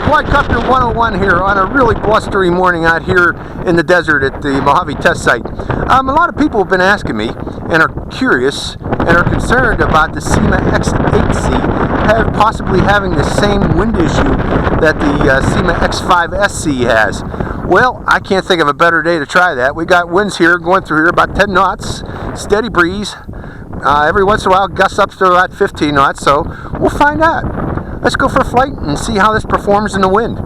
Quadcopter 101 here on a really blustery morning out here in the desert at the Mojave test site. A lot of people have been asking me and are curious and are concerned about the Syma X8C possibly having the same wind issue that the Syma X8C has. Well, I can't think of a better day to try that. We got winds here going through here about 10 knots, steady breeze. Every once in a while gusts up to about 15 knots, so we'll find out. Let's go for a flight and see how this performs in the wind.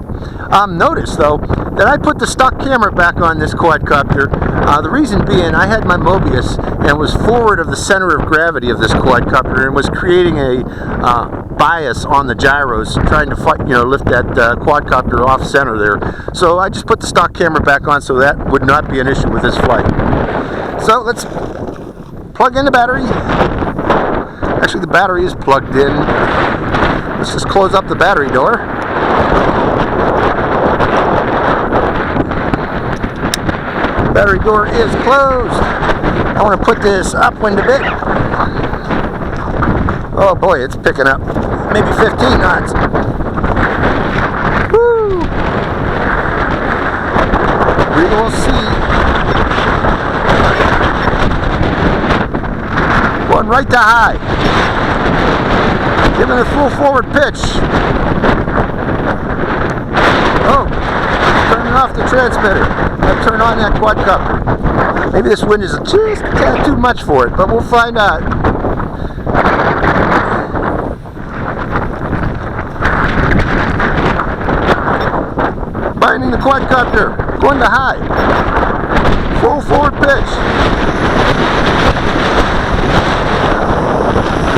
Notice though that I put the stock camera back on this quadcopter. The reason being, I had my Mobius and was forward of the center of gravity of this quadcopter and was creating a bias on the gyros, trying to lift that quadcopter off center there. So I just put the stock camera back on so that would not be an issue with this flight. So let's plug in the battery. Actually, the battery is plugged in. Let's just close up the battery door. Battery door is closed. I want to put this upwind a bit. Oh boy, it's picking up. Maybe 15 knots. Woo! We will see. Going right to high. Giving a full forward pitch. Oh, turning off the transmitter. I'll turn on that quadcopter. Maybe this wind is just kind of too much for it, but we'll find out. Binding the quadcopter, going to high. Full forward pitch.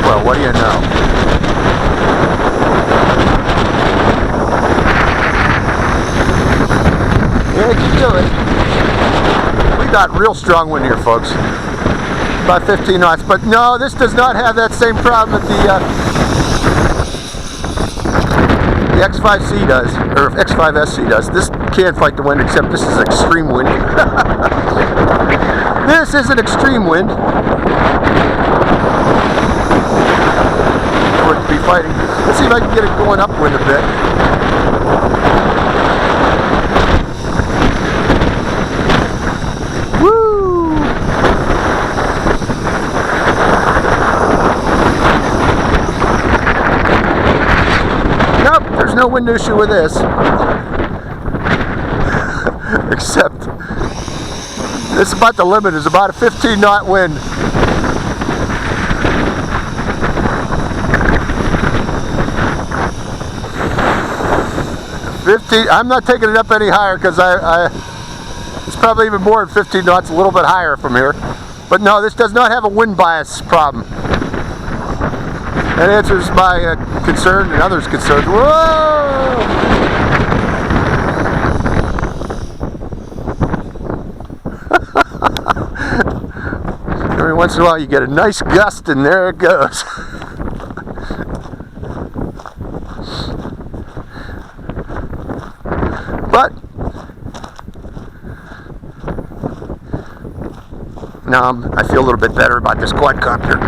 Well, what do you know? Yeah, you can do it. We got real strong wind here, folks. About 15 knots. But no, this does not have that same problem that the X5C does, or X5SC does. This can't fight the wind, except this is extreme wind. This is an extreme wind. For it to be fighting. Let's see if I can get it going upwind a bit. No wind issue with this, except this is about the limit. Is about a 15 knot wind. I'm not taking it up any higher because it's probably even more than 15 knots, a little bit higher from here. But no, this does not have a wind bias problem. That answers my concern and others' concerns. Whoa! Every once in a while you get a nice gust and there it goes. But now I feel a little bit better about this quadcopter.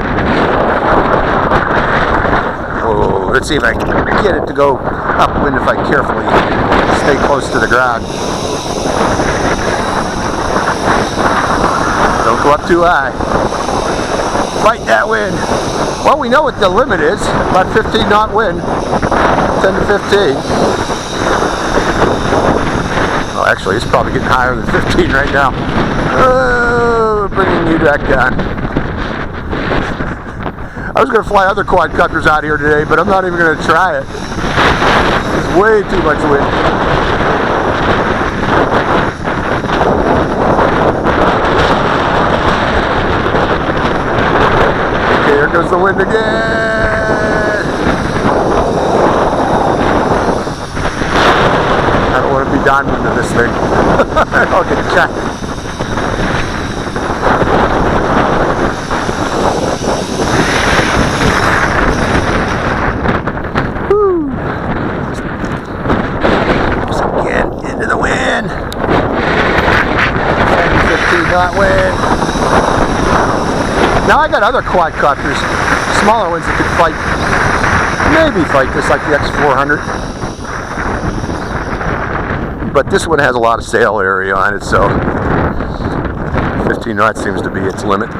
Oh, let's see if I can get it to go upwind if I carefully stay close to the ground. Don't go up too high. Fight that wind. Well, we know what the limit is. About 15 knot wind. 10 to 15. Well, actually, it's probably getting higher than 15 right now. Oh, bringing you back down. I was going to fly other quadcopters out here today, but I'm not even going to try it. There's way too much wind. Okay, here goes the wind again. I don't want to be downwind to this thing. I'll get jacked. Knot wind. Now I got other quadcopters, smaller ones that could fight, maybe fight this, like the X400. but this one has a lot of sail area on it, so 15 knots seems to be its limit.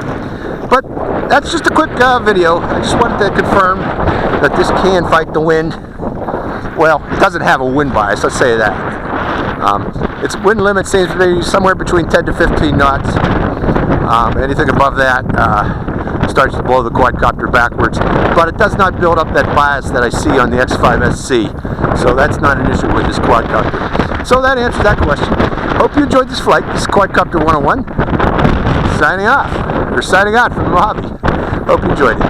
But that's just a quick video. I just wanted to confirm that this can fight the wind. Well, it doesn't have a wind bias, let's say that. Its wind limit seems to be somewhere between 10 to 15 knots. Anything above that starts to blow the quadcopter backwards, but it does not build up that bias that I see on the X8C, so that's not an issue with this quadcopter. So that answers that question. Hope you enjoyed this flight. This is Quadcopter 101, signing off, or signing out from the Mojave. Hope you enjoyed it.